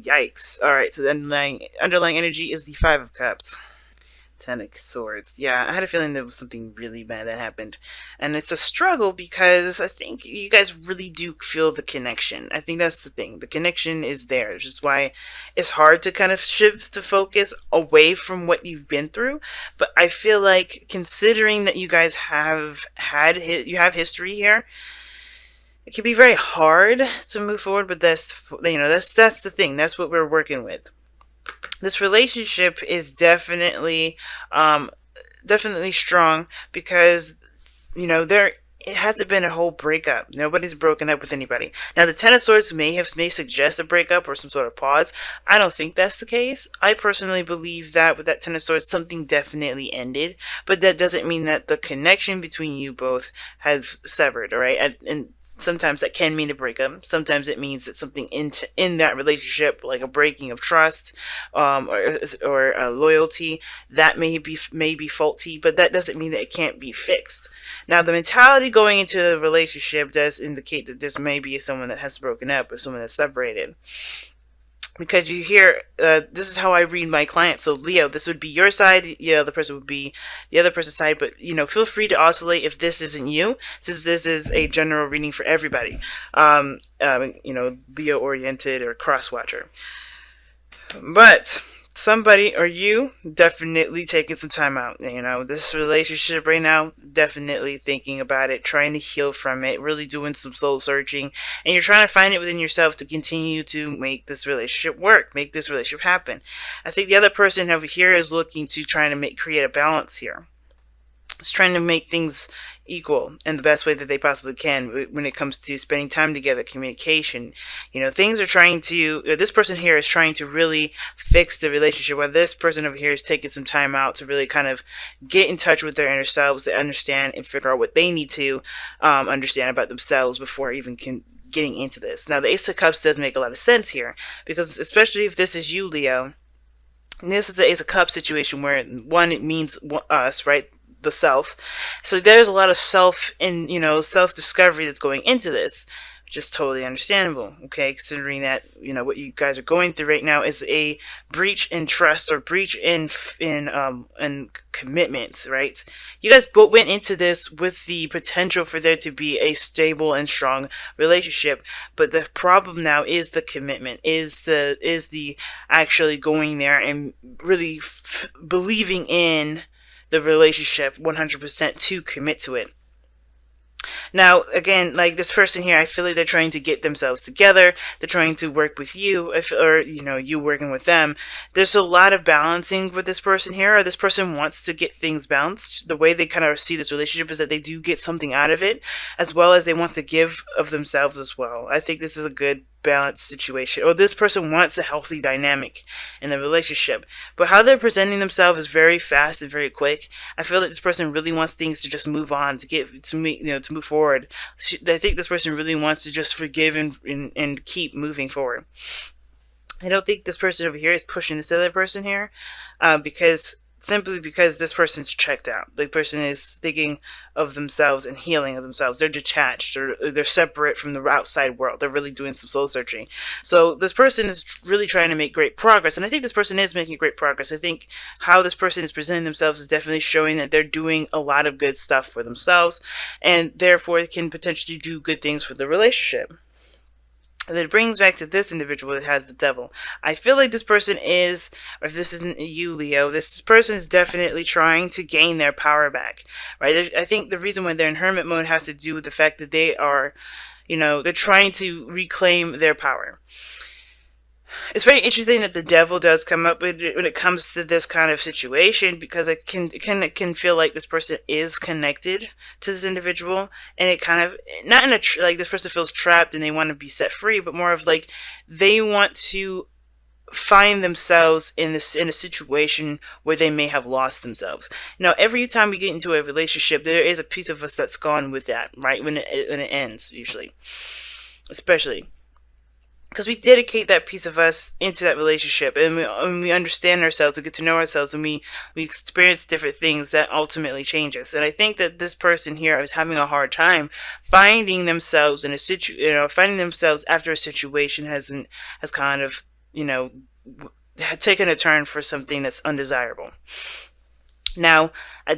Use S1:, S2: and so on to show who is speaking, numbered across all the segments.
S1: Yikes. Alright, so the underlying energy is the Five of Cups. Ten of Swords. Yeah, I had a feeling there was something really bad that happened. And it's a struggle because I think you guys really do feel the connection. I think that's the thing. The connection is there, which is why it's hard to kind of shift the focus away from what you've been through. But I feel like considering that you guys you have history here, it can be very hard to move forward, but that's the thing. That's what we're working with. This relationship is definitely strong because there it hasn't been a whole breakup. Nobody's broken up with anybody. Now the Ten of Swords may suggest a breakup or some sort of pause. I don't think that's the case. I personally believe that with that Ten of Swords something definitely ended, but that doesn't mean that the connection between you both has severed. All right, and sometimes that can mean a breakup. Sometimes it means that something in that relationship, like a breaking of trust, or loyalty, that may be faulty, but that doesn't mean that it can't be fixed. Now, the mentality going into the relationship does indicate that this may be someone that has broken up or someone that's separated. Because you hear, this is how I read my clients. So Leo, this would be your side. The other person would be the other person's side. But feel free to oscillate if this isn't you, since this is a general reading for everybody. Leo oriented or cross watcher. But somebody or you definitely taking some time out. This relationship right now, definitely thinking about it, trying to heal from it, really doing some soul searching, and you're trying to find it within yourself to continue to make this relationship work, make this relationship happen. I think the other person over here is looking to trying to create a balance here. It's trying to make things equal in the best way that they possibly can when it comes to spending time together, communication. Things are trying to, this person here is trying to really fix the relationship, while this person over here is taking some time out to really kind of get in touch with their inner selves, to understand and figure out what they need to understand about themselves before even getting into this. Now, the Ace of Cups does make a lot of sense here, because especially if this is you, Leo, this is the Ace of Cups situation where, one, it means us, right? The self. So there's a lot of self-discovery that's going into this, which is totally understandable, okay, considering that what you guys are going through right now is a breach in trust or breach in commitments, right? You guys both went into this with the potential for there to be a stable and strong relationship, but the problem now is the commitment, is the actually going there and really believing in the relationship 100% to commit to it. Now, again, like this person here, I feel like they're trying to get themselves together. They're trying to work with you, or you working with them. There's a lot of balancing with this person here, or this person wants to get things balanced. The way they kind of see this relationship is that they do get something out of it, as well as they want to give of themselves as well. I think this is a good balanced situation, or this person wants a healthy dynamic in the relationship, but how they're presenting themselves is very fast and very quick. I feel like this person really wants things to just move on, to move forward. I think this person really wants to just forgive and keep moving forward. I don't think this person over here is pushing this other person here, simply because this person's checked out. The person is thinking of themselves and healing of themselves. They're detached, or they're separate from the outside world. They're really doing some soul searching. So this person is really trying to make great progress, and I think this person is making great progress. I think how this person is presenting themselves is definitely showing that they're doing a lot of good stuff for themselves, and therefore can potentially do good things for the relationship. And it brings back to this individual that has the devil. I feel like this person is, or if this isn't you, Leo, this person is definitely trying to gain their power back, right? I think the reason why they're in hermit mode has to do with the fact that they are, they're trying to reclaim their power. It's very interesting that the devil does come up when it comes to this kind of situation, because it can feel like this person is connected to this individual, and it kind of, not in a like this person feels trapped and they want to be set free, but more of like they want to find themselves in a situation where they may have lost themselves. Now, every time we get into a relationship, there is a piece of us that's gone with that, right? When it ends, usually, especially because we dedicate that piece of us into that relationship, and we understand ourselves, we get to know ourselves, and we experience different things that ultimately change us. And I think that this person here is having a hard time finding themselves in a finding themselves after a situation has kind of you know, had taken a turn for something that's undesirable. Now,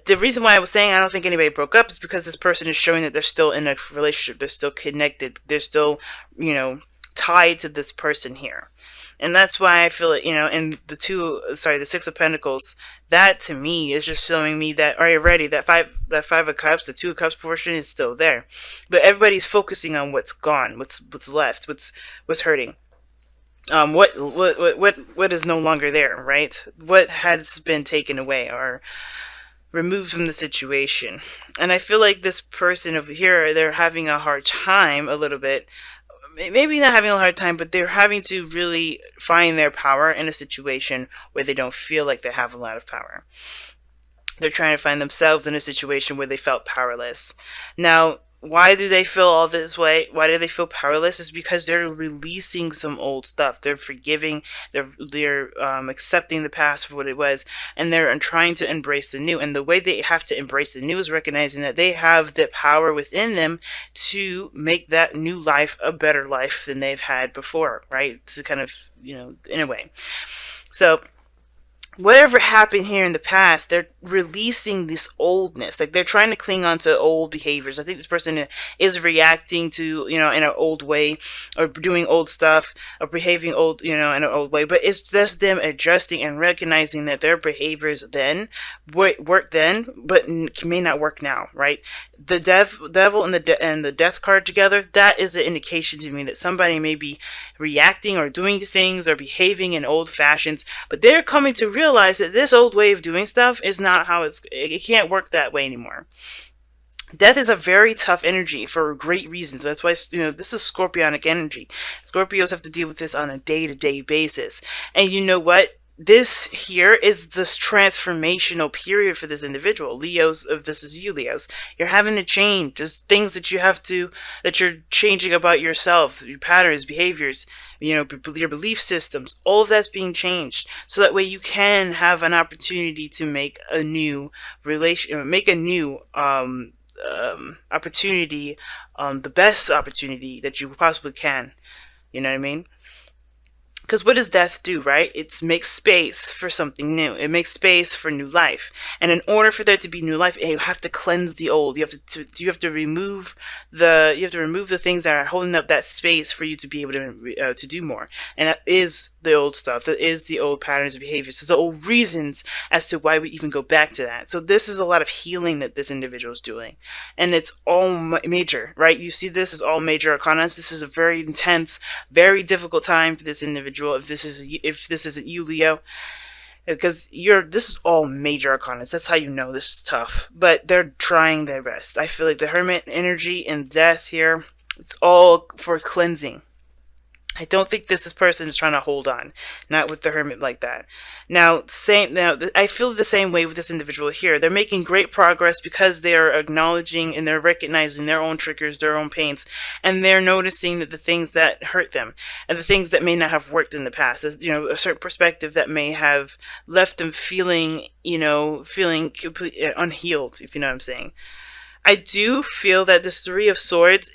S1: the reason why I was saying I don't think anybody broke up is because this person is showing that they're still in a relationship. They're still connected. They're still, tied to this person here. And that's why I feel it, and the Six of Pentacles, that to me is just showing me that already that Five of Cups, the Two of Cups portion is still there. But everybody's focusing on what's gone, what's left, what's hurting. What is no longer there, right? What has been taken away or removed from the situation. And I feel like this person over here, they're having a hard time a little bit. Maybe not having a hard time, but they're having to really find their power in a situation where they don't feel like they have a lot of power. They're trying to find themselves in a situation where they felt powerless. Now, why do they feel all this way? Why do they feel powerless? Is because they're releasing some old stuff. They're forgiving. They're accepting the past for what it was, and they're trying to embrace the new. And the way they have to embrace the new is recognizing that they have the power within them to make that new life a better life than they've had before, right? To kind of, in a way. So whatever happened here in the past, they're releasing this oldness. Like, they're trying to cling on to old behaviors. I think this person is reacting to, in an old way, or doing old stuff, or behaving old, in an old way. But it's just them adjusting and recognizing that their behaviors then worked then, but may not work now, right? The devil and the death card together, that is an indication to me that somebody may be reacting or doing things or behaving in old fashions, but they're coming to realize that this old way of doing stuff is not how it can't work that way anymore. Death is a very tough energy for great reasons. That's why, this is Scorpionic energy. Scorpios have to deal with this on a day-to-day basis. And you know what? This here is this transformational period for this individual. This is you, Leos. You're having to change. There's things that you're changing about yourself, your patterns, behaviors, your belief systems. All of that's being changed. So that way you can have an opportunity to make a new opportunity, the best opportunity that you possibly can. You know what I mean? Because what does death do, right? It makes space for something new. It makes space for new life. And in order for there to be new life, you have to cleanse the old. You have to remove the things that are holding up that space for you to be able to do more. And that is the old stuff. That is the old patterns of behavior. So the old reasons as to why we even go back to that. So this is a lot of healing that this individual is doing, and it's all major, right? You see, this is all major arcanas. This is a very intense, very difficult time for this individual. If this isn't you, Leo, because this is all major arcanas. That's how you know this is tough. But they're trying their best. I feel like the Hermit energy and death here, it's all for cleansing. I don't think this person is trying to hold on, not with the Hermit like that. Now, I feel the same way with this individual here. They're making great progress because they are acknowledging and they're recognizing their own triggers, their own pains, and they're noticing that the things that hurt them and the things that may not have worked in the past, a certain perspective that may have left them feeling completely unhealed, if you know what I'm saying. I do feel that this Three of Swords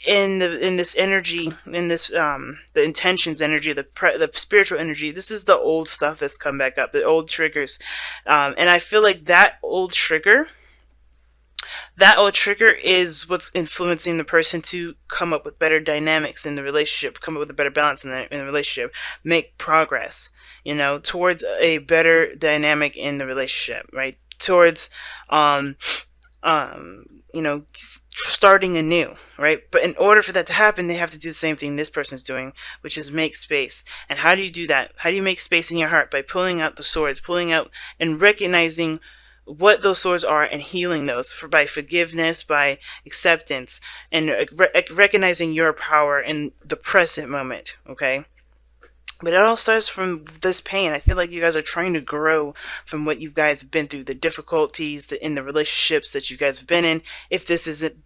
S1: in this energy, in this the intentions energy, the spiritual energy, this is the old stuff that's come back up, the old triggers, and I feel like that old trigger is what's influencing the person to come up with better dynamics in the relationship, come up with a better balance in the relationship, make progress, towards a better dynamic in the relationship, right? Towards starting anew, right? But in order for that to happen, they have to do the same thing this person's doing, which is make space. And how do you do that? How do you make space in your heart? By pulling out the swords, pulling out and recognizing what those swords are and healing those by forgiveness, by acceptance, and recognizing your power in the present moment, okay? But it all starts from this pain. I feel like you guys are trying to grow from what you guys have been through, the difficulties in the relationships that you guys have been in. If this isn't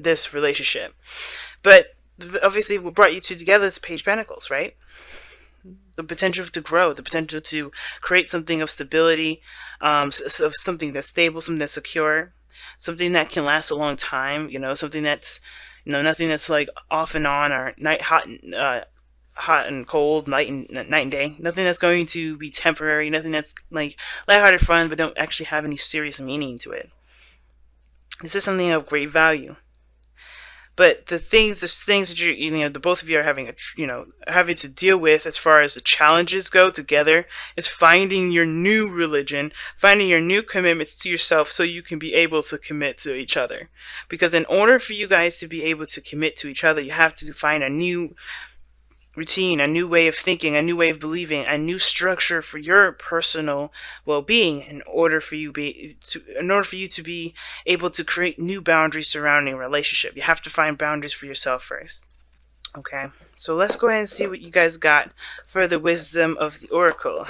S1: this relationship, but obviously what brought you two together is the Page of Pentacles, right? The potential to grow, the potential to create something of stability, of something that's stable, something that's secure, something that can last a long time. Something that's nothing that's like off and on or night hot. hot and cold, night and day. Nothing that's going to be temporary. Nothing that's like lighthearted fun, but don't actually have any serious meaning to it. This is something of great value. But the things that the both of you are having having to deal with as far as the challenges go together is finding your new religion, finding your new commitments to yourself, so you can be able to commit to each other. Because in order for you guys to be able to commit to each other, you have to find a new routine, a new way of thinking, a new way of believing, a new structure for your personal well-being in order for you to be able to create new boundaries surrounding a relationship. You have to find boundaries for yourself first. Okay, so let's go ahead and see what you guys got for the wisdom of the oracle.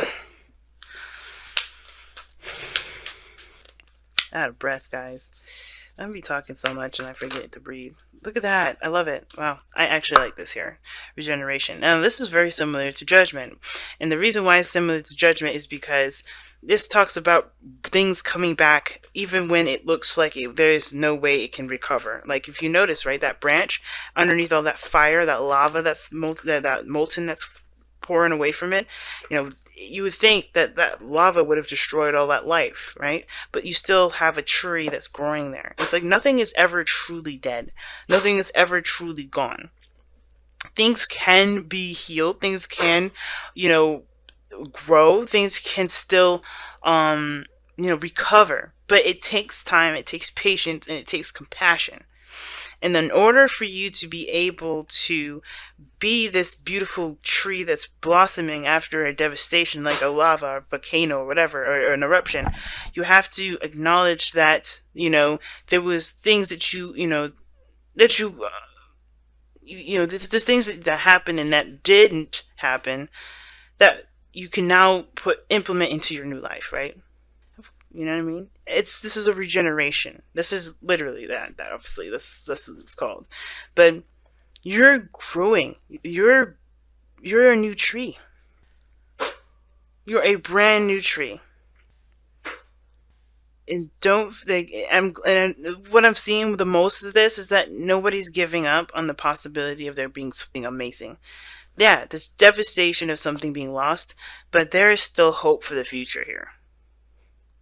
S1: Out of breath, guys. I'm gonna be talking so much and I forget to breathe. Look at that. I love it. Wow. I actually like this here. Regeneration. Now, this is very similar to Judgment. And the reason why it's similar to Judgment is because this talks about things coming back even when it looks like there's no way it can recover. Like, if you notice, right, that branch underneath all that fire, that lava that's molten that's pouring away from it, you would think that that lava would have destroyed all that life, right? But you still have a tree that's growing there. It's like nothing is ever truly dead. Nothing is ever truly gone. Things can be healed. Things can, grow. Things can still, recover. But it takes time, it takes patience, and it takes compassion. And in order for you to be able to be this beautiful tree that's blossoming after a devastation like a lava or volcano or whatever, or an eruption, you have to acknowledge that, there was things that there's things that happened and that didn't happen that you can now implement into your new life, right? You know what I mean? This is a regeneration. This is literally that obviously that's what it's called. But you're growing. You're a new tree. You're a brand new tree. And what I'm seeing the most of this is that nobody's giving up on the possibility of there being something amazing. Yeah, this devastation of something being lost, but there is still hope for the future here.